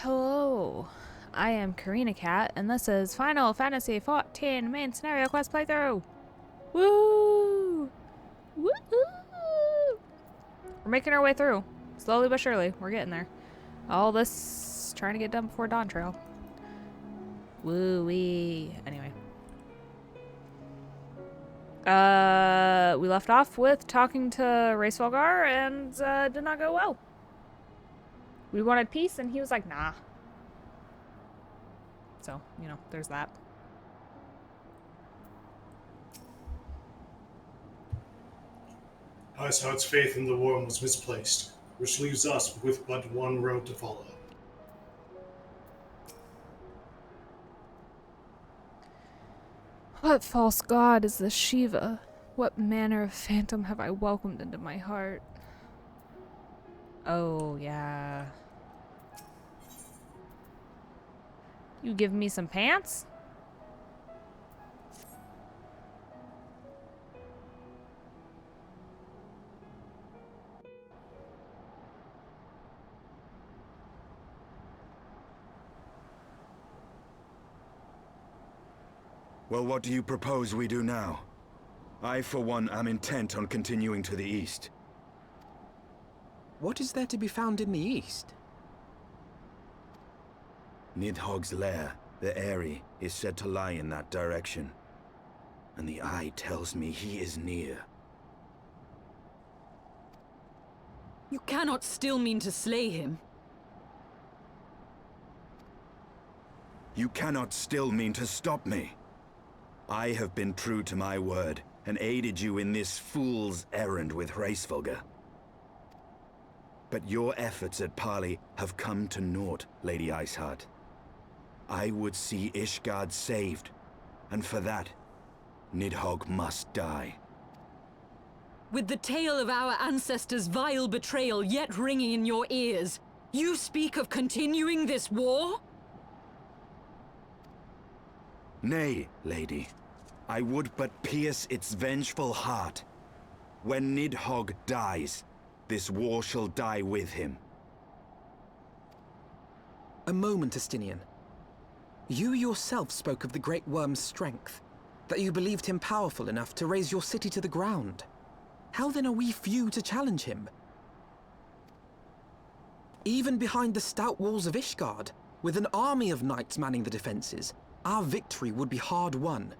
Hello, I am Koreina Cat, and this is Final Fantasy XIV main scenario quest playthrough. Woo! Woo! We're making our way through, slowly but surely. We're getting there. All this trying to get done before Dawn Trail. Woo-wee. Anyway. We left off with talking to Racevolgar, and did not go well. We wanted peace, and he was like, nah. So, you know, there's that. Iceheart's faith in the Wyrm was misplaced, which leaves us with but one road to follow. What false god is this Shiva? What manner of phantom have I welcomed into my heart? Oh, yeah. You give me some pants? Well, what do you propose we do now? I, for one, am intent on continuing to the east. What is there to be found in the east? Nidhogg's lair, the Eyrie, is said to lie in that direction. And the eye tells me he is near. You cannot still mean to slay him. You cannot still mean to stop me. I have been true to my word, and aided you in this fool's errand with Racevolgar. But your efforts at parley have come to naught, Lady Iceheart. I would see Ishgard saved, and for that, Nidhogg must die. With the tale of our ancestors' vile betrayal yet ringing in your ears, you speak of continuing this war? Nay, lady. I would but pierce its vengeful heart. When Nidhogg dies, this war shall die with him. A moment, Estinian. You yourself spoke of the Great Wyrm's strength, that you believed him powerful enough to raise your city to the ground. How then are we few to challenge him? Even behind the stout walls of Ishgard, with an army of knights manning the defenses, our victory would be hard won.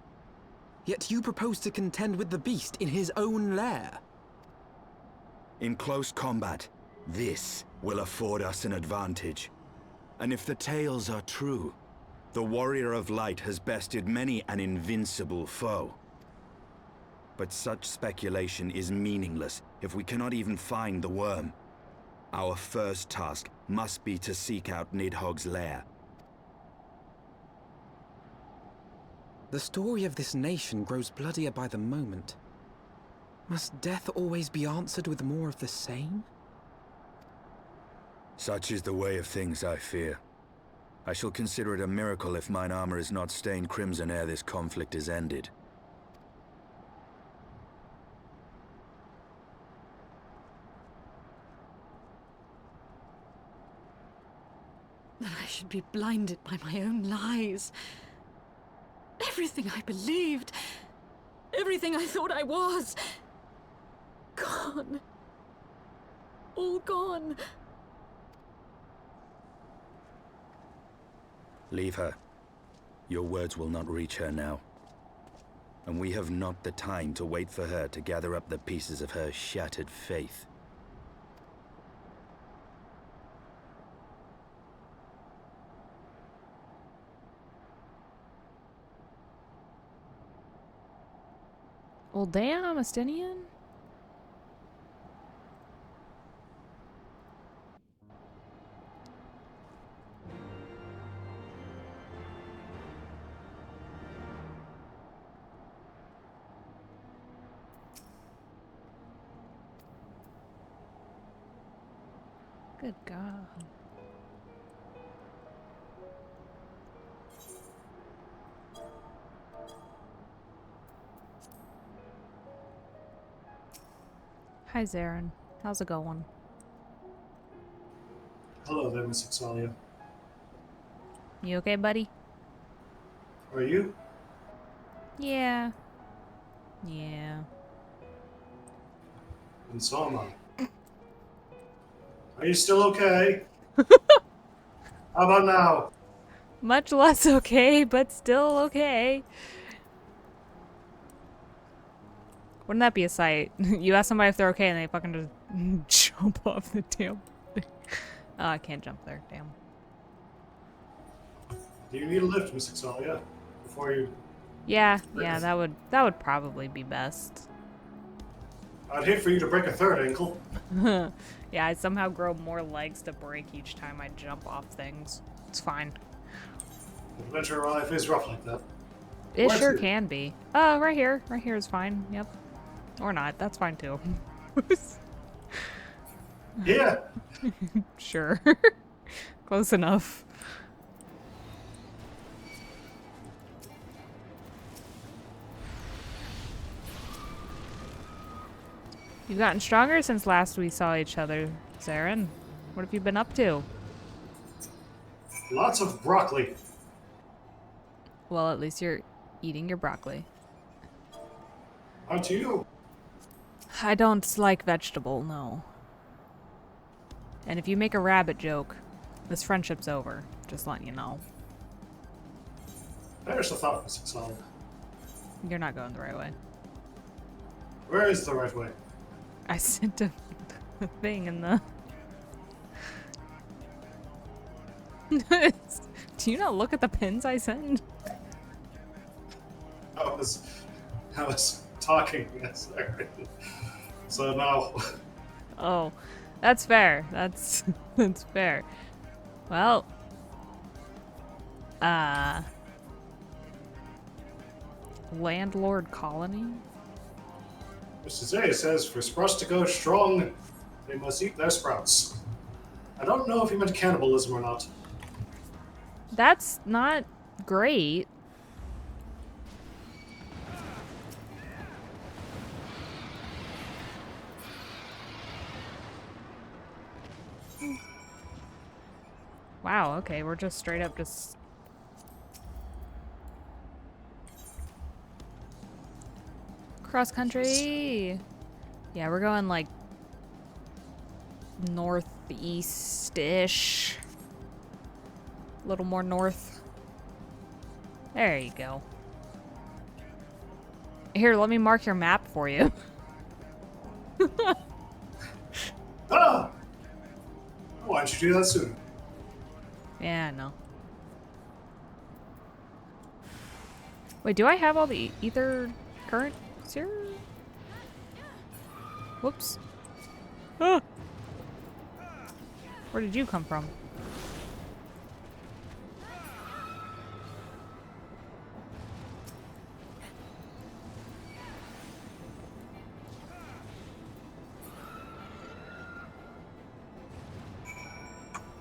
Yet you propose to contend with the beast in his own lair. In close combat, this will afford us an advantage. And if the tales are true, the Warrior of Light has bested many an invincible foe. But such speculation is meaningless if we cannot even find the Wyrm. Our first task must be to seek out Nidhogg's lair. The story of this nation grows bloodier by the moment. Must death always be answered with more of the same? Such is the way of things, I fear. I shall consider it a miracle if mine armor is not stained crimson ere this conflict is ended. That I should be blinded by my own lies. Everything I believed, everything I thought I was, gone. All gone. Leave her. Your words will not reach her now. And we have not the time to wait for her to gather up the pieces of her shattered faith. Well, damn, Estinian. Good God. Hi, Zarin. How's it going? Hello there, Miss Exalia. You okay, buddy? Are you? Yeah. Yeah. And so am I. Are you still okay? How about now? Much less okay, but still okay. Wouldn't that be a sight? You ask somebody if they're okay and they fucking just jump off the damn thing. Oh, I can't jump there. Damn. Do you need a lift, Miss Xaeus? Before you... Yeah, that would probably be best. I'd hate for you to break a third ankle. Yeah, I somehow grow more legs to break each time I jump off things. It's fine. Adventure life is rough like that. It Where's sure it? can be. Right here. Right here is fine. Yep. Or not. That's fine too. Yeah. Sure. Close enough. You've gotten stronger since last we saw each other, Zarin. What have you been up to? Lots of broccoli. Well, at least you're eating your broccoli. Aren't you? I don't like vegetable, no. And if you make a rabbit joke, this friendship's over. Just letting you know. There's the thought, Miss Xaeus. You're not going the right way. Where is the right way? I sent a thing in the... Do you not look at the pins I send? I was talking, yes, sir. So now... Oh, that's fair. That's fair. Well, landlord colony? Mr. Xaeus says for sprouts to go strong, they must eat their sprouts. I don't know if he meant cannibalism or not. That's not great. Wow, okay, we're just straight up just... Cross country! Yeah, we're going like northeast-ish. A little more north. There you go. Here, let me mark your map for you. Ah! Why don't you do that soon? Yeah, no. Wait, do I have all the ether currents here? Whoops. Ah! Where did you come from?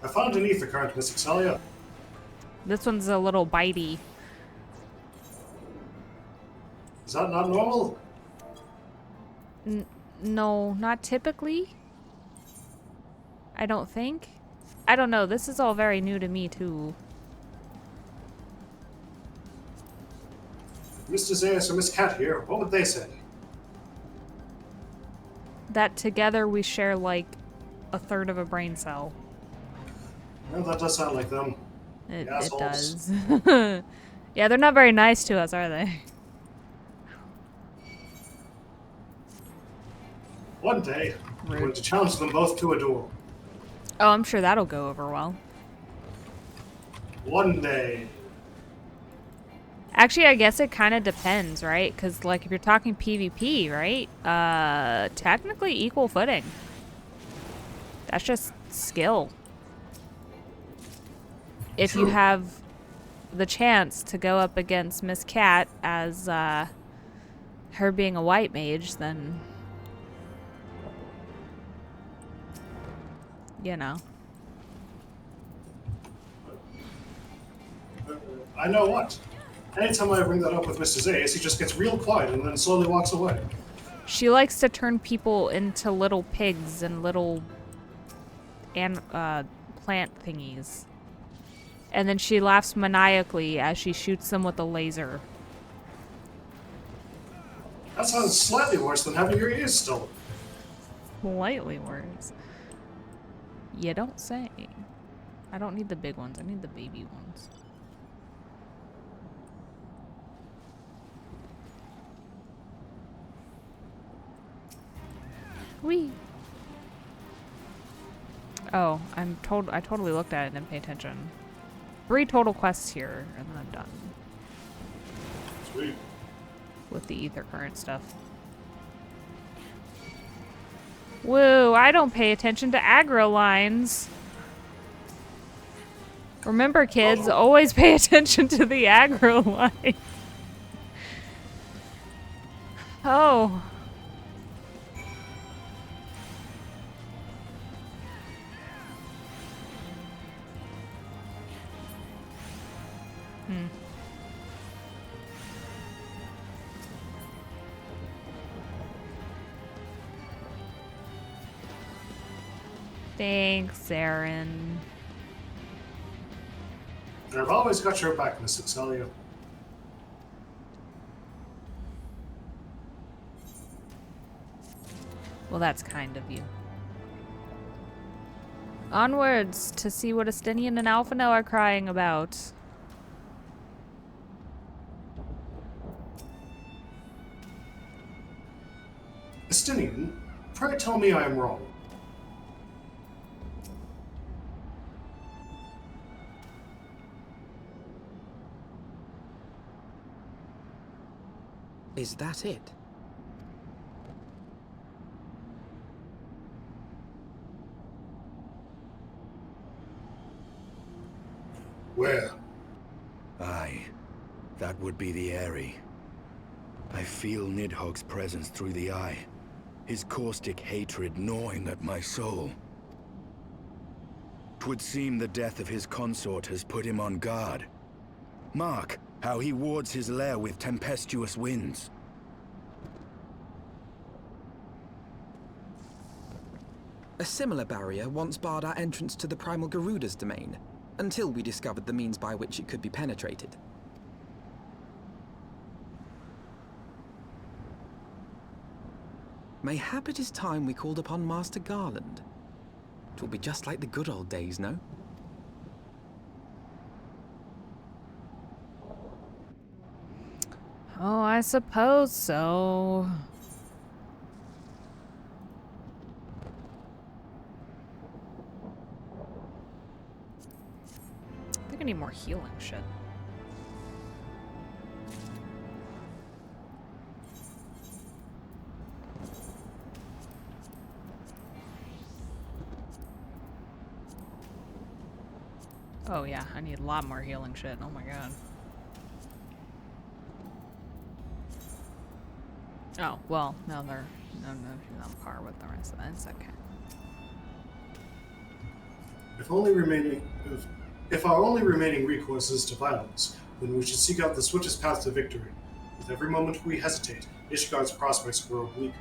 I found an ether current, Miss Xaeus. This one's a little bitey. Is that not normal? No, not typically. I don't think. I don't know. This is all very new to me, too. Mr. Xaeus or Miss Cat here, what would they say? That together we share, like, a third of a brain cell. Well, that does sound like them. It assholes. does. Yeah, they're not very nice to us, are they? One day, I'm Rude. going to challenge them both to a duel. Oh, I'm sure that'll go over well. One day. Actually, I guess it kind of depends, right? Because, like, if you're talking PvP, right? Technically equal footing. That's just skill. If you True. have the chance to go up against Miss Cat as, her being a white mage, then... You know. I know what. Anytime I bring that up with Mr. Xaeus, he just gets real quiet and then slowly walks away. She likes to turn people into little pigs and little plant thingies. And then she laughs maniacally as she shoots them with a laser. That sounds slightly worse than having your ears stolen. Slightly worse. You don't say. I don't need the big ones. I need the baby ones. Whee! Oh, I totally looked at it and didn't pay attention. 3 total quests here, and then I'm done. Sweet. With the ether current stuff. Woo, I don't pay attention to aggro lines. Remember, kids, always pay attention to the aggro line. Oh. Thanks, Zarin. And I've always got your back, Miss Excelia. Well, that's kind of you. Onwards to see what Estinian and Alphino are crying about. Estinian, pray tell me I am wrong. Is that it? Where? Aye, that would be the Eyrie. I feel Nidhogg's presence through the eye, his caustic hatred gnawing at my soul. 'Twould seem the death of his consort has put him on guard. Mark how he wards his lair with tempestuous winds. A similar barrier once barred our entrance to the primal Garuda's domain, until we discovered the means by which it could be penetrated. Mayhap it is time we called upon Master Garland. 'Twill be just like the good old days, no? Oh, I suppose so. I think I need more healing shit. Oh yeah, I need a lot more healing shit. Oh my god. Oh, well, no, she's on par with the rest of that. It's okay. If our only remaining recourse is to violence, then we should seek out the swiftest path to victory. With every moment we hesitate, Ishgard's prospects grow weaker.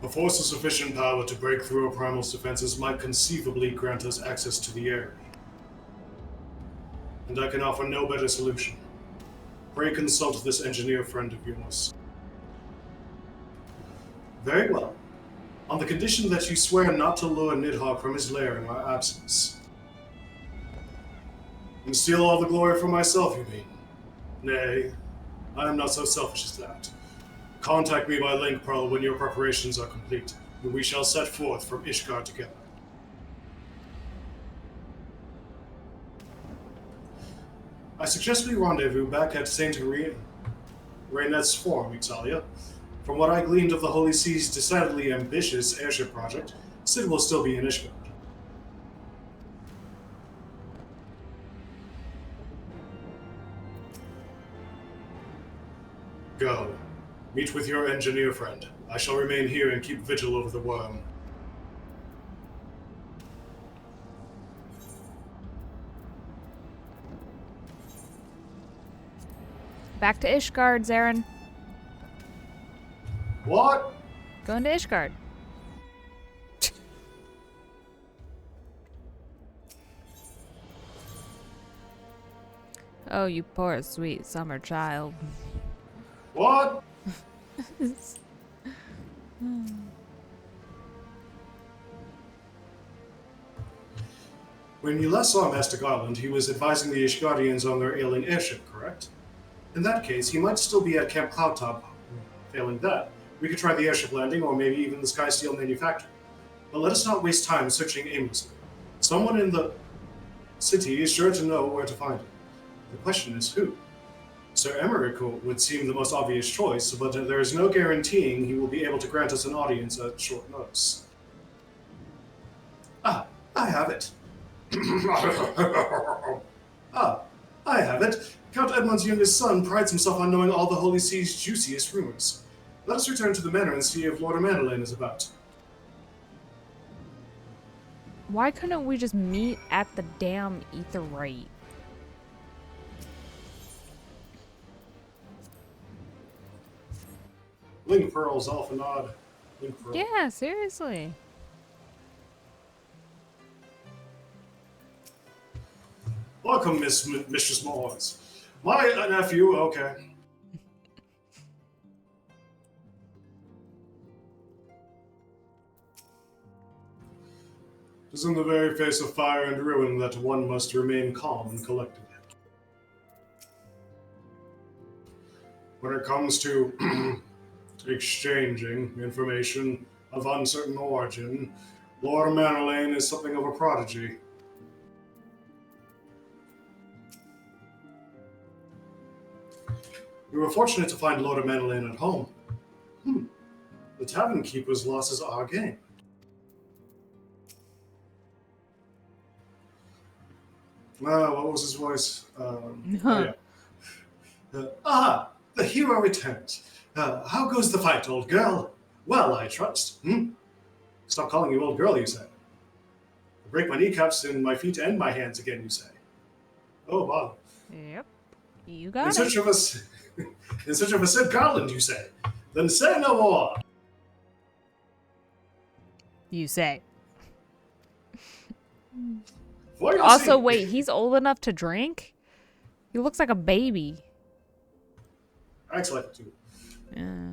A force of sufficient power to break through a primal's defenses might conceivably grant us access to the air. And I can offer no better solution. Pray consult this engineer friend of yours. Very well. On the condition that you swear not to lure Nidhogg from his lair in our absence. And steal all the glory for myself, you mean? Nay, I am not so selfish as that. Contact me by link, Pearl, when your preparations are complete, and we shall set forth from Ishgard together. I suggest we rendezvous back at St. Raynet's Forum, Ixalia. From what I gleaned of the Holy Sea's decidedly ambitious airship project, Sid will still be in Ishgard. Go. Meet with your engineer friend. I shall remain here and keep vigil over the Wyrm. Back to Ishgard, Zarin. What? Going to Ishgard. Oh, you poor sweet summer child. What? When you last saw Mastic Island, he was advising the Ishgardians on their ailing airship, correct? In that case, he might still be at Camp Cloudtop. Failing that, we could try the airship landing or maybe even the Skysteel manufactory. But let us not waste time searching aimlessly. Someone in the city is sure to know where to find him. The question is who? Sir Emmerich would seem the most obvious choice, but there is no guaranteeing he will be able to grant us an audience at short notice. Ah, I have it. I have it. Count Edmond's youngest son prides himself on knowing all the Holy See's juiciest rumors. Let us return to the manor and see if Lord Mandelaine is about. Why couldn't we just meet at the damn Aetheryte? Link pearls, Alphanod. Link pearl. Yeah, seriously. Welcome, Mistress Moores. My nephew, okay. It is in the very face of fire and ruin that one must remain calm and collected. When it comes to exchanging information of uncertain origin, Lord Mandelaine is something of a prodigy. We were fortunate to find Lord Mandelaine at home. The tavern keeper's loss is our gain. What was his voice? Yeah. The hero returns. How goes the fight, old girl? Well, I trust. Stop calling you old girl, you say. Break my kneecaps and my feet and my hands again, you say. Oh, wow. Yep. You got In search of us. In search of a Sid Garland, you say. Then say no more. You say. For your Also, sake- wait, he's old enough to drink? He looks like a baby. Acts like it too. Yeah.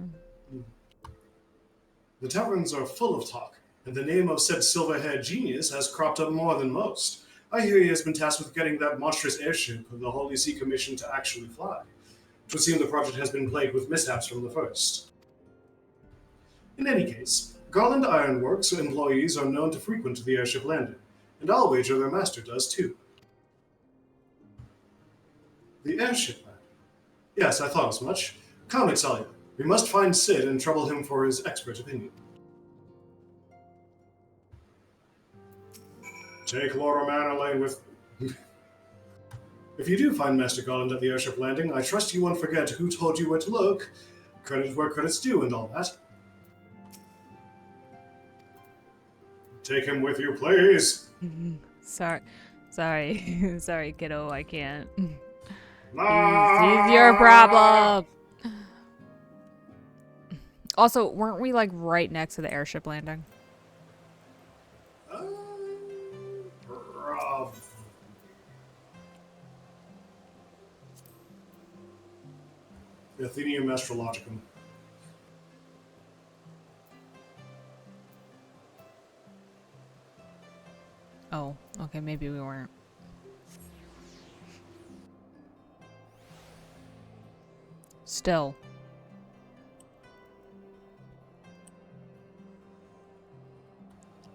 The taverns are full of talk, and the name of said silver-haired genius has cropped up more than most. I hear he has been tasked with getting that monstrous airship of the Holy See Commission to actually fly. It would seem the project has been plagued with mishaps from the first. In any case, Garland Ironworks employees are known to frequent the airship landing, and I'll wager their master does too. The airship landing? Yes, I thought as much. Come, Xaeus. We must find Sid and trouble him for his expert opinion. Take Lord Mandelaine with... If you do find Master Garland at the airship landing, I trust you won't forget who told you where to look, credit where credit's due and all that. Take him with you, please. Sorry, sorry, kiddo. I can't. Ah! He's your problem. Also, weren't we like right next to the airship landing? Athenium Astrologicum. Oh, okay, maybe we weren't. Still.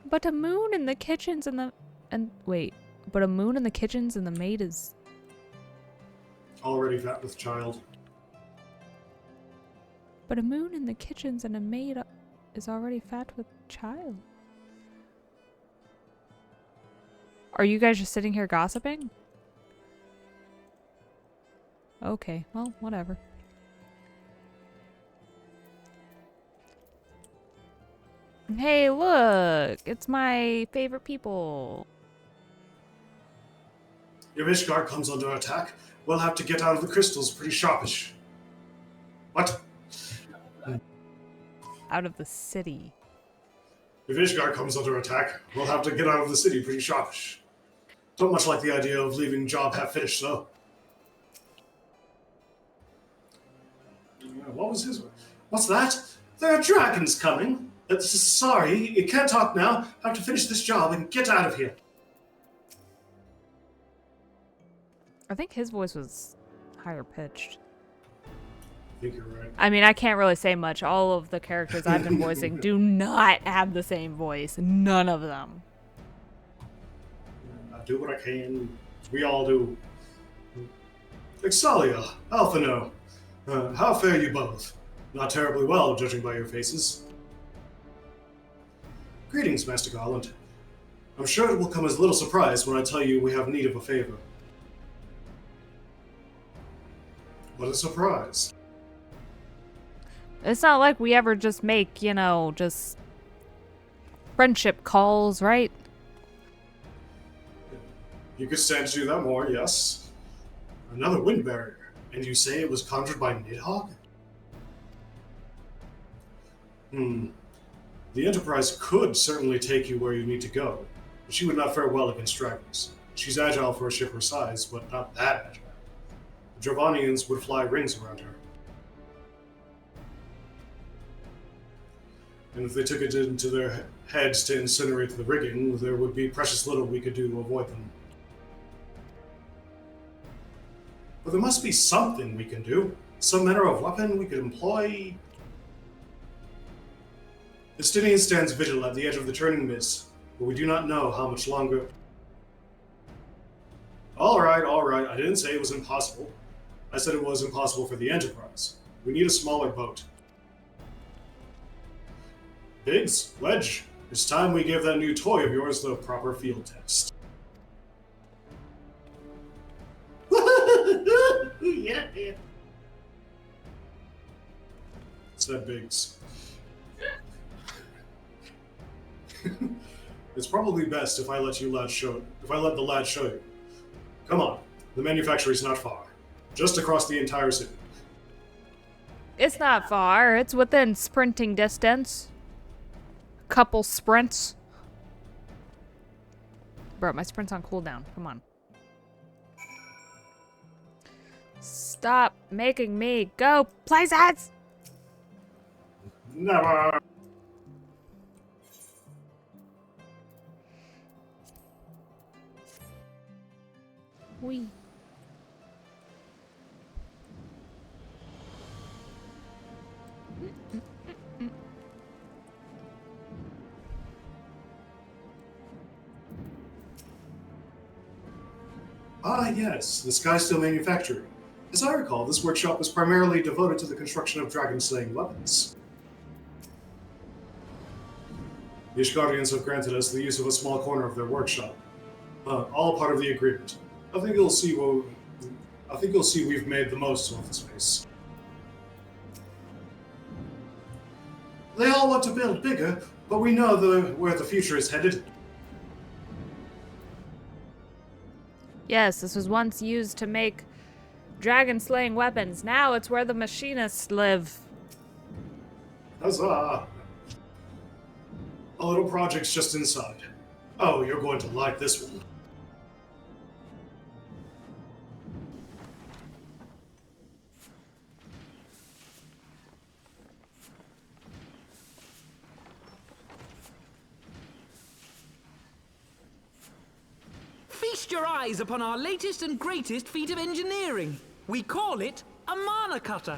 But a moon in the kitchens and but a moon in the kitchens and the maid is Already fat with child. But a moon in the kitchens and a maid is already fat with child. Are you guys just sitting here gossiping? Okay, well, whatever. Hey, look! It's my favorite people. If Ishgard comes under attack, we'll have to get out of the crystals pretty sharpish. What? Out of the city. If Ishgard comes under attack, we'll have to get out of the city pretty sharpish. Don't much like the idea of leaving job half finished, though. What was his? What's that? There are dragons coming. Sorry, you can't talk now. I have to finish this job and get out of here. I think his voice was higher pitched. I think you're right. I mean, I can't really say much. All of the characters I've been voicing do not have the same voice. None of them. I do what I can. We all do. Exalia, Alphino, how fare you both? Not terribly well, judging by your faces. Greetings, Master Garland. I'm sure it will come as little surprise when I tell you we have need of a favor. What a surprise. It's not like we ever just make, you know, just friendship calls, right? You could stand to do that more, yes. Another wind barrier. And you say it was conjured by Nidhogg? The Enterprise could certainly take you where you need to go, but she would not fare well against dragons. She's agile for a ship her size, but not that agile. The Dravanians would fly rings around her. And if they took it into their heads to incinerate the rigging, there would be precious little we could do to avoid them. But there must be something we can do. Some manner of weapon we could employ. Justinian stands vigil at the edge of the turning mist, but we do not know how much longer. All right. I didn't say it was impossible. I said it was impossible for the Enterprise. We need a smaller boat. Biggs, Wedge, it's time we gave that new toy of yours the proper field test. Yeah. Said Biggs. It's probably best if I let the lad show you. Come on, the manufactory's not far. Just across the entire city. It's not far. It's within sprinting distance. Couple sprints. Bro, my sprint's on cooldown. Come on. Stop making me go places! Never! Wee. Ah, yes, the Skysteel Manufactory. As I recall, this workshop was primarily devoted to the construction of dragon-slaying weapons. The Ishgardians have granted us the use of a small corner of their workshop. All part of the agreement. I think you'll see we've made the most of the space. They all want to build bigger, but we know where the future is headed. Yes, this was once used to make dragon-slaying weapons. Now it's where the machinists live. Huzzah! A little project's just inside. Oh, you're going to like this one. Feast your eyes upon our latest and greatest feat of engineering. We call it a mana cutter.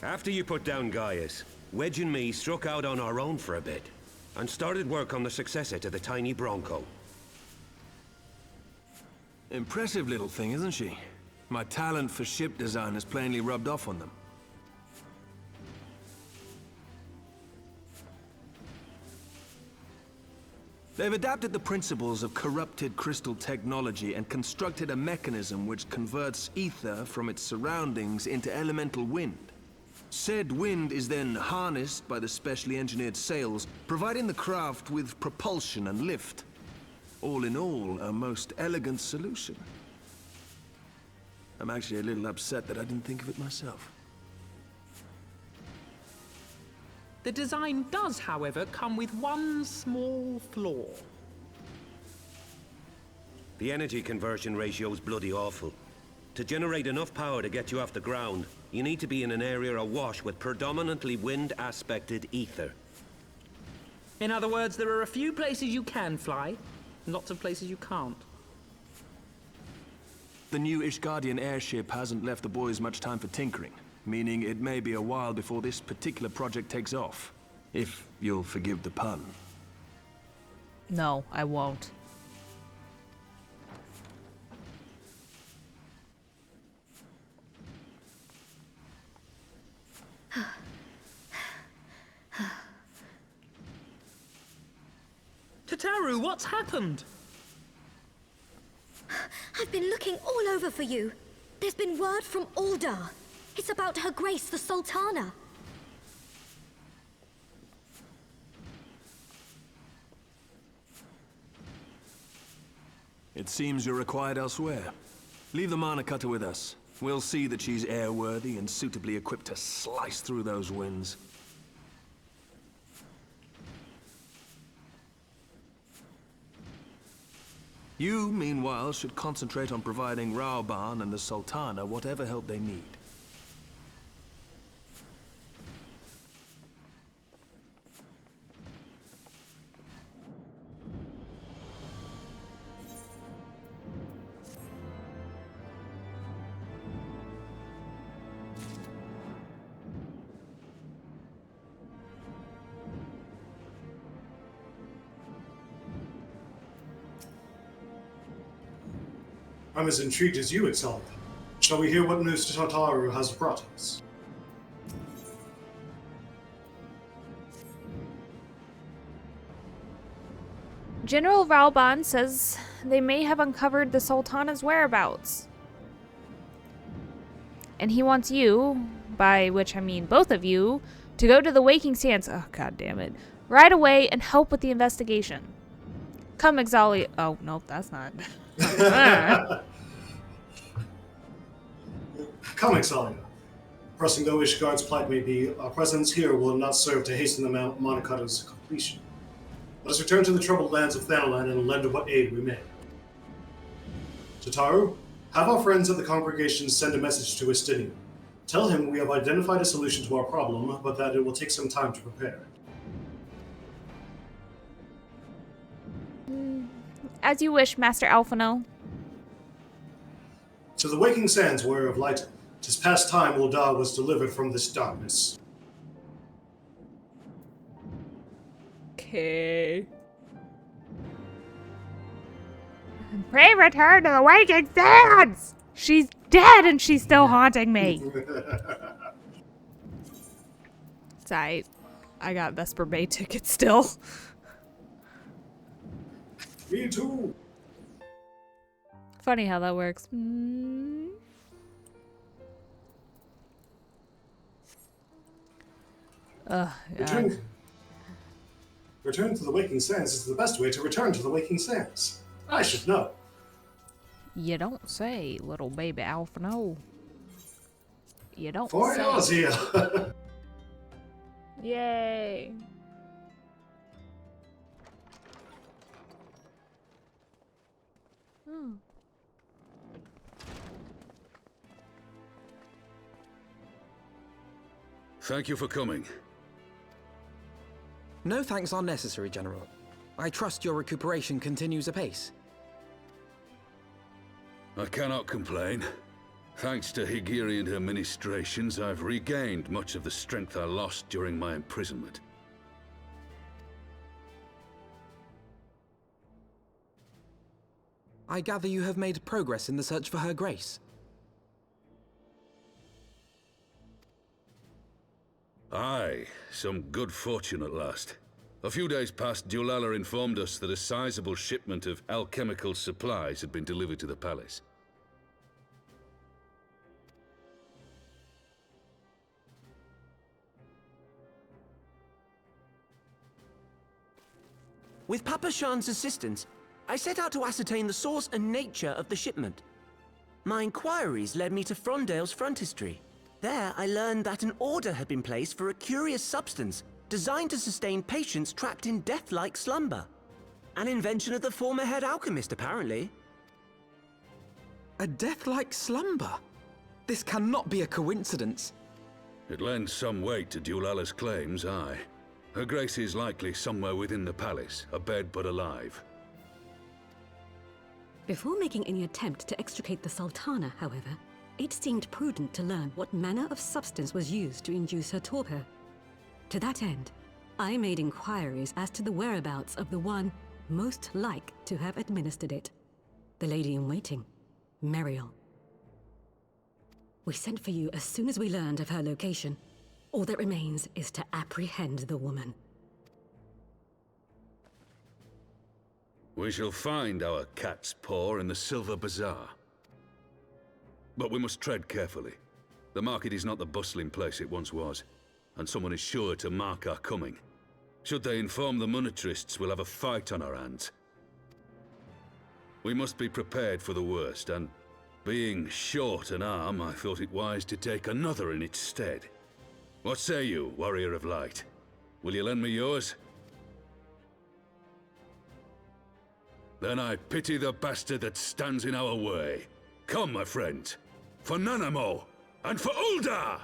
After you put down Xaeus, Wedge and me struck out on our own for a bit, and started work on the successor to the tiny Bronco. Impressive little thing, isn't she? My talent for ship design has plainly rubbed off on them. They've adapted the principles of corrupted crystal technology and constructed a mechanism which converts ether from its surroundings into elemental wind. Said wind is then harnessed by the specially engineered sails, providing the craft with propulsion and lift. All in all, a most elegant solution. I'm actually a little upset that I didn't think of it myself. The design does, however, come with one small flaw. The energy conversion ratio's bloody awful. To generate enough power to get you off the ground, you need to be in an area awash with predominantly wind-aspected ether. In other words, there are a few places you can fly, and lots of places you can't. The new Ishgardian airship hasn't left the boys much time for tinkering, meaning it may be a while before this particular project takes off. If you'll forgive the pun. No, I won't. Tataru, what's happened? I've been looking all over for you. There's been word from Aldar. It's about Her Grace the Sultana. It seems you're required elsewhere. Leave the Mana Cutter with us. We'll see that she's airworthy and suitably equipped to slice through those winds. You, meanwhile, should concentrate on providing Raoban and the Sultana whatever help they need. I'm as intrigued as you, Exalted. Shall we hear what news Tataru has brought us? General Valban says they may have uncovered the Sultana's whereabouts. And he wants you, by which I mean both of you, to go to the Waking Sands, oh god damn it, right away and help with the investigation. Come, Exali. Oh, nope, that's not. Come, Exalia. Pressing though Ishgard's plight may be, our presence here will not serve to hasten the Mana Cutter's completion. Let us return to the troubled lands of Thanalan and lend what aid we may. Tataru, have our friends at the congregation send a message to Estinian. Tell him we have identified a solution to our problem, but that it will take some time to prepare. As you wish, Master Alphino. To the Waking Sands, warrior of light, 'tis past time Uldar was delivered from this darkness. Okay. Pray return to the Waking Sands! She's dead and she's still haunting me. It's alright. I got Vesper Bay tickets still. Me too. Funny how that works. Ugh, yeah. Return to the Waking Sands is the best way to return to the Waking Sands. I should know. You don't say, little baby Alphino. You don't For say. Nausea. Yay. Hmm. Thank you for coming. No thanks are necessary, General. I trust your recuperation continues apace. I cannot complain. Thanks to Higiri and her ministrations, I've regained much of the strength I lost during my imprisonment. I gather you have made progress in the search for Her Grace. Aye, some good fortune at last. A few days past, Dulala informed us that a sizable shipment of alchemical supplies had been delivered to the palace. With Papa Shan's assistance, I set out to ascertain the source and nature of the shipment. My inquiries led me to Frondale's frontistery. There, I learned that an order had been placed for a curious substance designed to sustain patients trapped in death-like slumber. An invention of the former head alchemist, apparently. A death-like slumber? This cannot be a coincidence. It lends some weight to Dulala's claims, aye. Her Grace is likely somewhere within the palace, abed but alive. Before making any attempt to extricate the Sultana, however, it seemed prudent to learn what manner of substance was used to induce her torpor. To that end, I made inquiries as to the whereabouts of the one most like to have administered it. The lady-in-waiting, Meriel. We sent for you as soon as we learned of her location. All that remains is to apprehend the woman. We shall find our cat's paw in the Silver Bazaar. But we must tread carefully. The market is not the bustling place it once was, and someone is sure to mark our coming. Should they inform the monetarists, we'll have a fight on our hands. We must be prepared for the worst, and being short an arm, I thought it wise to take another in its stead. What say you, Warrior of Light? Will you lend me yours? Then I pity the bastard that stands in our way. Come, my friends, for Nanamo, and for Ul'dah!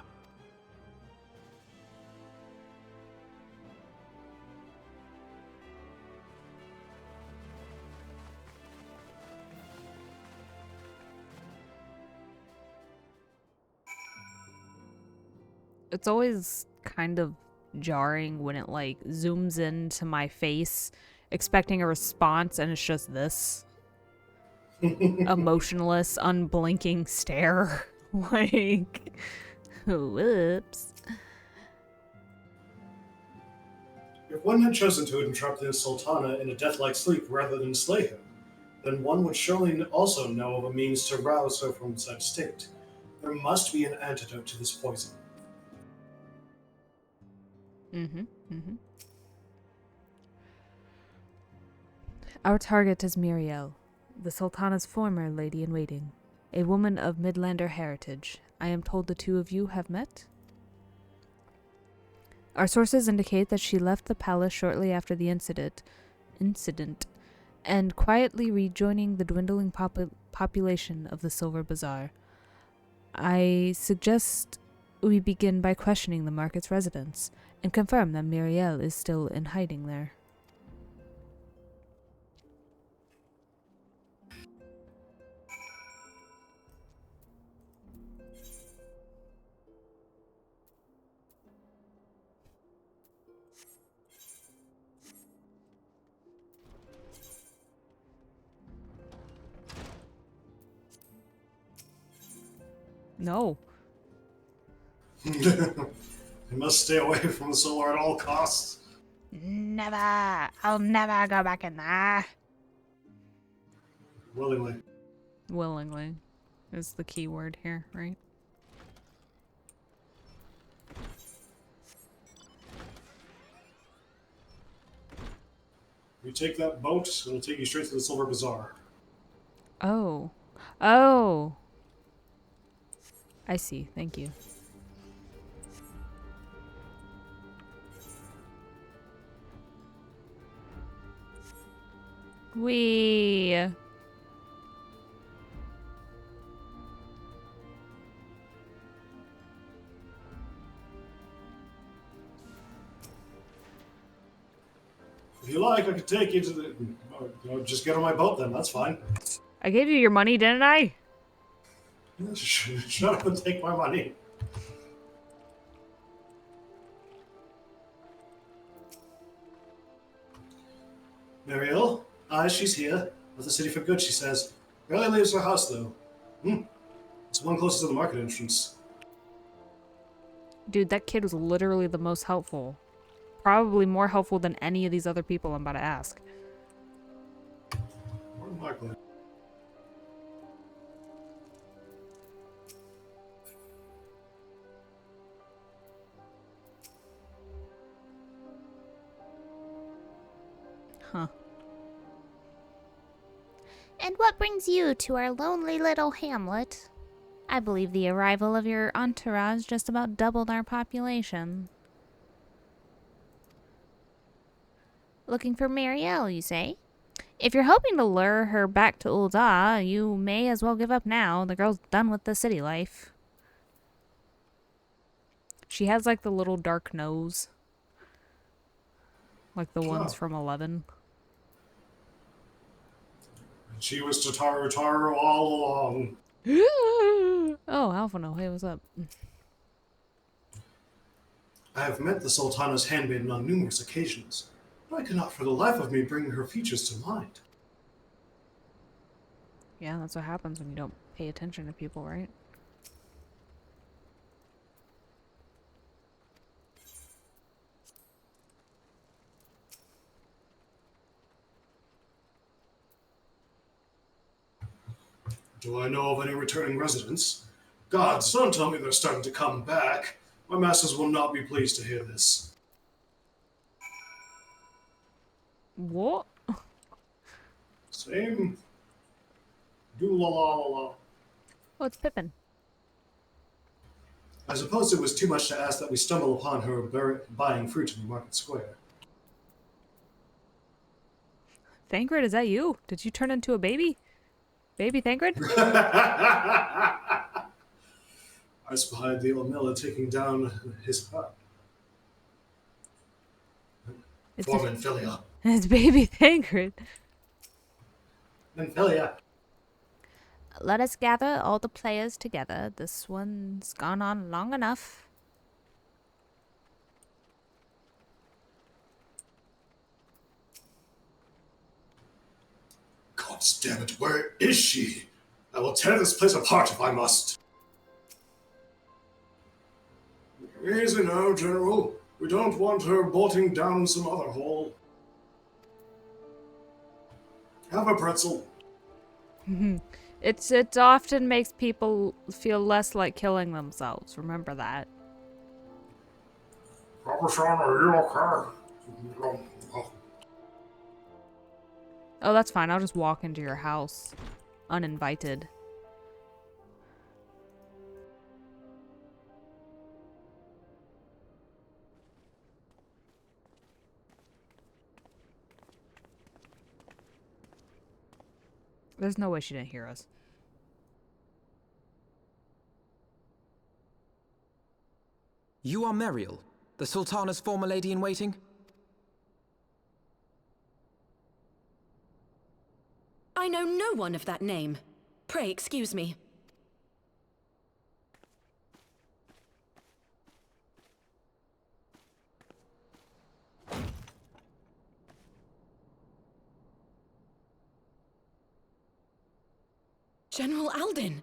It's always kind of jarring when it like zooms into my face expecting a response and it's just this emotionless, unblinking stare. Like, whoops. If one had chosen to entrap the Sultana in a death-like sleep rather than slay him, then one would surely also know of a means to rouse her from such state. There must be an antidote to this poison. Our target is Meriel, the Sultana's former lady-in-waiting, a woman of Midlander heritage. I am told the two of you have met? Our sources indicate that she left the palace shortly after the incident, and quietly rejoining the dwindling population of the Silver Bazaar. I suggest we begin by questioning the market's residents, and confirm that Meriel is still in hiding there. No. You must stay away from the solar at all costs. Never. I'll never go back in there. Willingly. Willingly is the key word here, right? You take that boat, it'll take you straight to the Silver Bazaar. Oh. Oh. I see. Thank you. Wee. If you like, I could take you to the... just get on my boat then, that's fine. I gave you your money, didn't I? Shut up and take my money. Meriel? Aye, she's here. Left the city for good, she says. Rarely leaves her house, though. It's one closest to the market entrance. Dude, that kid was literally the most helpful. Probably more helpful than any of these other people I'm about to ask. More than likely. Huh. And what brings you to our lonely little hamlet? I believe the arrival of your entourage just about doubled our population. Looking for Meriel, you say? If you're hoping to lure her back to Ul'dah, you may as well give up now. The girl's done with the city life. She has like the little dark nose. Like the ones from 11. She was Tataru all along. Oh, Alphino, hey, what's up? I have met the Sultana's handmaiden on numerous occasions, but I cannot for the life of me bring her features to mind. Yeah, that's what happens when you don't pay attention to people, right? Do I know of any returning residents? Gods, don't tell me they're starting to come back. My masters will not be pleased to hear this. What? Same. Do-la-la-la-la. Oh, it's Pippin. I suppose it was too much to ask that we stumble upon her buying fruit in the market square. Thancred, is that you? Did you turn into a baby? Baby Thancred? I spied the old miller taking down his hut. For Menphilia. It's baby Thancred. Menphilia. Let us gather all the players together. This one's gone on long enough. God damn it, where is she? I will tear this place apart if I must. Easy now, General. We don't want her bolting down some other hole. Have a pretzel. It often makes people feel less like killing themselves. Remember that. Papa Sean, are you okay? Oh, that's fine. I'll just walk into your house. Uninvited. There's no way she didn't hear us. You are Meriel, the Sultana's former lady-in-waiting? I know no one of that name. Pray excuse me. General Alden!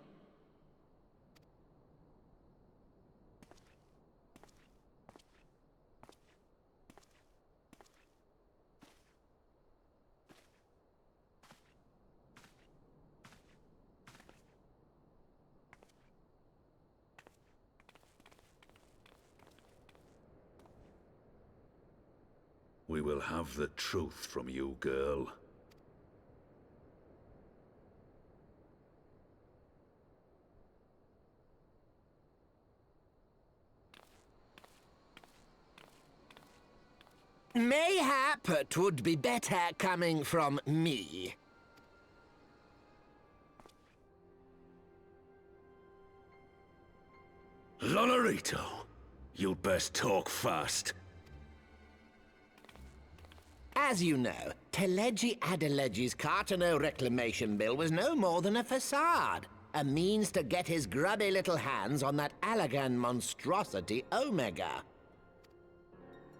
We will have the truth from you, girl. Mayhap it would be better coming from me. Lolorito, you'd best talk fast. As you know, Teleji Adeleji's Cartano reclamation bill was no more than a facade. A means to get his grubby little hands on that Allagan monstrosity Omega.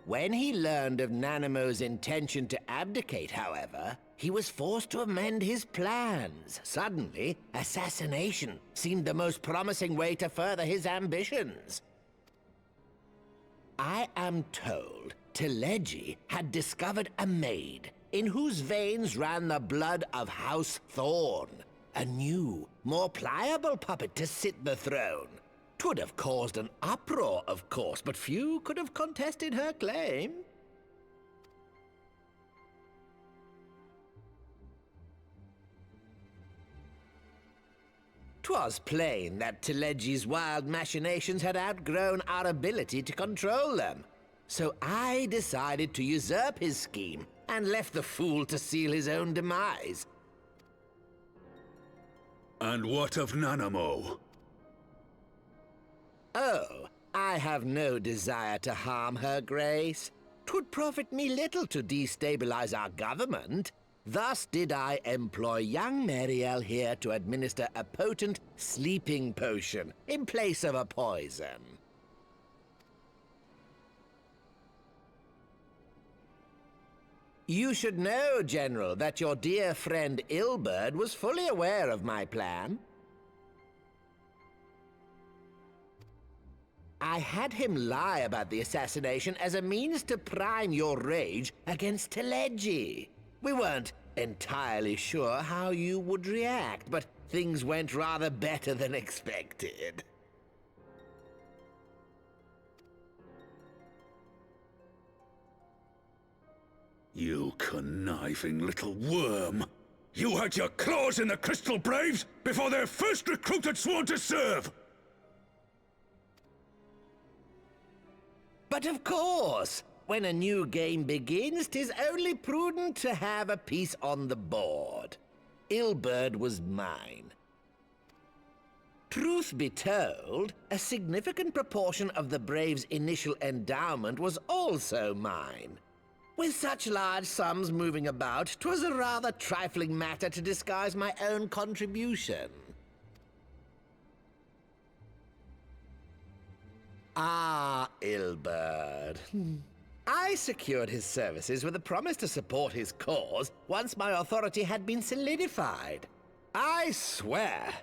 When he learned of Nanamo's intention to abdicate, however, he was forced to amend his plans. Suddenly, assassination seemed the most promising way to further his ambitions. I am told Teleji had discovered a maid in whose veins ran the blood of House Thorn. A new, more pliable puppet to sit the throne. 'Twould have caused an uproar, of course, but few could have contested her claim. 'Twas plain that Teleji's wild machinations had outgrown our ability to control them. So I decided to usurp his scheme and left the fool to seal his own demise. And what of Nanamo? Oh, I have no desire to harm her grace. 'Twould profit me little to destabilize our government. Thus did I employ young Mariel here to administer a potent sleeping potion in place of a poison. You should know, General, that your dear friend Ilberd was fully aware of my plan. I had him lie about the assassination as a means to prime your rage against Teleji. We weren't entirely sure how you would react, but things went rather better than expected. You conniving little worm! You had your claws in the Crystal Braves before their first recruit had sworn to serve! But of course, when a new game begins, 'tis only prudent to have a piece on the board. Ilberd was mine. Truth be told, a significant proportion of the Braves' initial endowment was also mine. With such large sums moving about, 'twas a rather trifling matter to disguise my own contribution. Ah, Ilberd. I secured his services with a promise to support his cause once my authority had been solidified. I swear,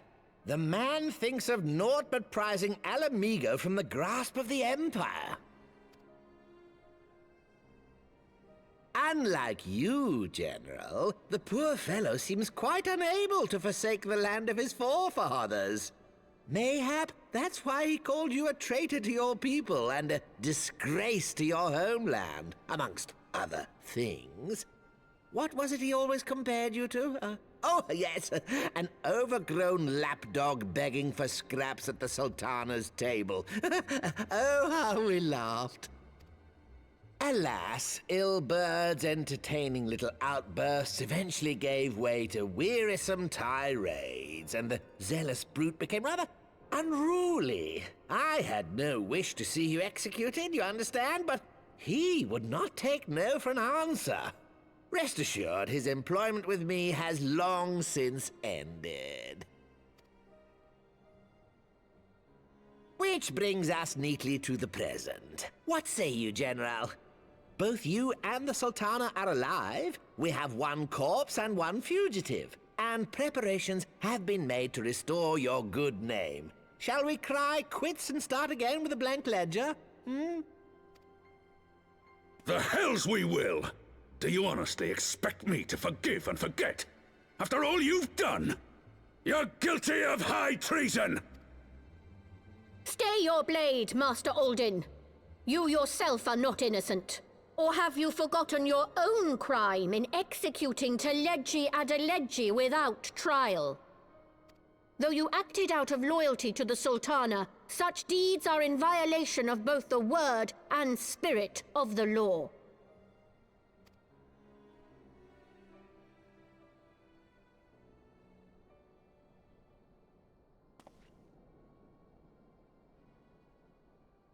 the man thinks of naught but prizing Alamigo from the grasp of the Empire. Unlike you, General, the poor fellow seems quite unable to forsake the land of his forefathers. Mayhap that's why he called you a traitor to your people and a disgrace to your homeland, amongst other things. What was it he always compared you to? Oh, yes, an overgrown lapdog begging for scraps at the Sultana's table. Oh, how we laughed. Alas, Ilberd's entertaining little outbursts eventually gave way to wearisome tirades, and the zealous brute became rather unruly. I had no wish to see you executed, you understand, but he would not take no for an answer. Rest assured, his employment with me has long since ended. Which brings us neatly to the present. What say you, General? Both you and the Sultana are alive. We have one corpse and one fugitive, and preparations have been made to restore your good name. Shall we cry quits and start again with a blank ledger? The hells we will! Do you honestly expect me to forgive and forget? After all you've done? You're guilty of high treason! Stay your blade, Master Alden. You yourself are not innocent. Or have you forgotten your own crime in executing Teleji Adeleji without trial? Though you acted out of loyalty to the Sultana, such deeds are in violation of both the word and spirit of the law.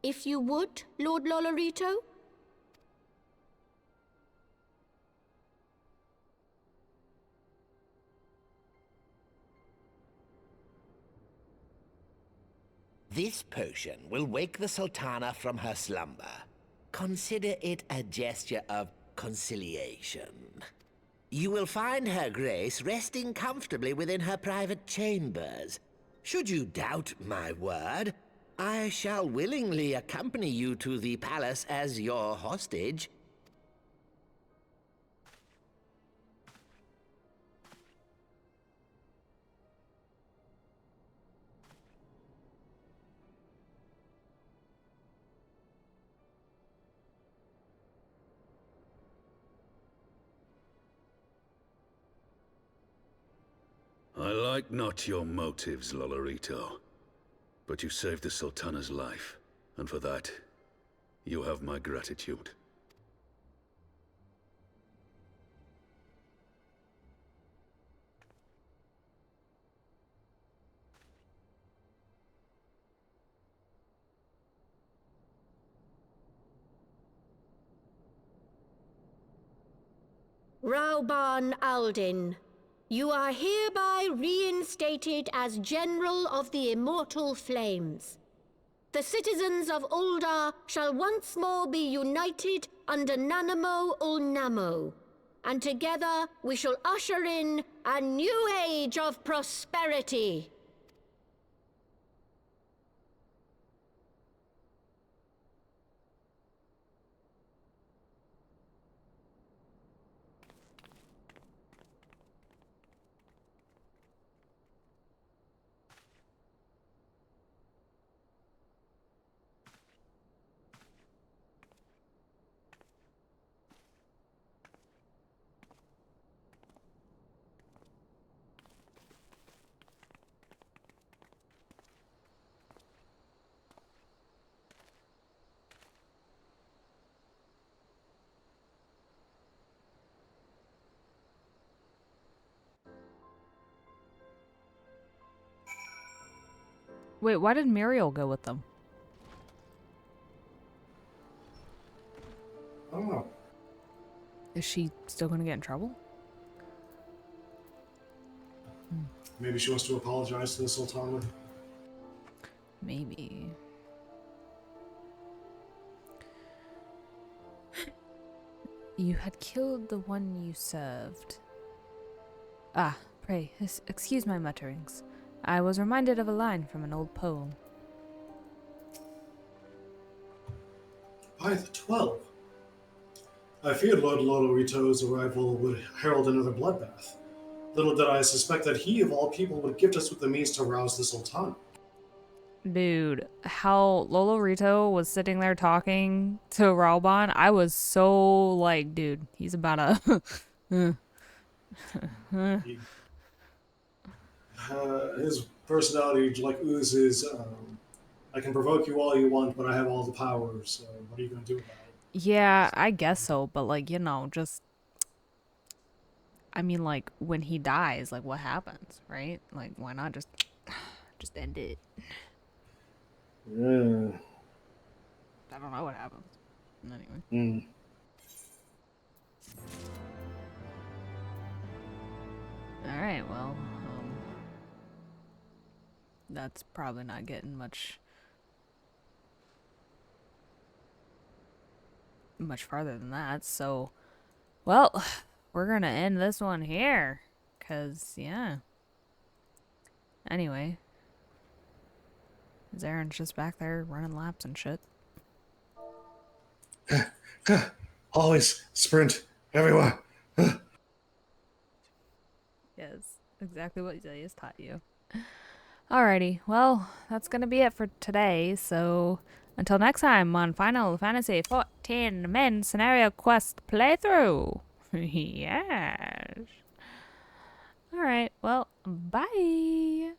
If you would, Lord Lolorito? This potion will wake the Sultana from her slumber. Consider it a gesture of conciliation. You will find her grace resting comfortably within her private chambers. Should you doubt my word, I shall willingly accompany you to the palace as your hostage. I like not your motives, Lolorito. But you saved the Sultana's life, and for that, you have my gratitude. Rauban Aldin, you are hereby reinstated as General of the Immortal Flames. The citizens of Uldar shall once more be united under Nanamo Ulnamo, and together we shall usher in a new age of prosperity. Wait, why did Muriel go with them? I don't know. Is she still gonna get in trouble? Maybe she wants to apologize to the Sultana. Maybe. You had killed the one you served. Ah, pray, excuse my mutterings. I was reminded of a line from an old poem. By the 12. I feared Lord Lolorito's arrival would herald another bloodbath. Little did I suspect that he, of all people, would gift us with the means to rouse the Sultan. Dude, how Lolorito was sitting there talking to Rauban, I was so like, dude, he's about to... His personality like oozes, I can provoke you all you want, but I have all the power, so what are you going to do about it? Yeah, I guess so, but like, you know, just... I mean, like, when he dies, like, what happens, right? Like, why not just end it? Yeah. I don't know what happens. Anyway. Alright, well, that's probably not getting much farther than that, so, well, we're gonna end this one here, 'cause, yeah. Anyway. Zaren's just back there running laps and shit. Always sprint everywhere. Yes, exactly what Xaeus taught you. Alrighty, well, that's gonna be it for today, so until next time on Final Fantasy XIV Men Scenario Quest Playthrough. Yes. Alright, well, bye.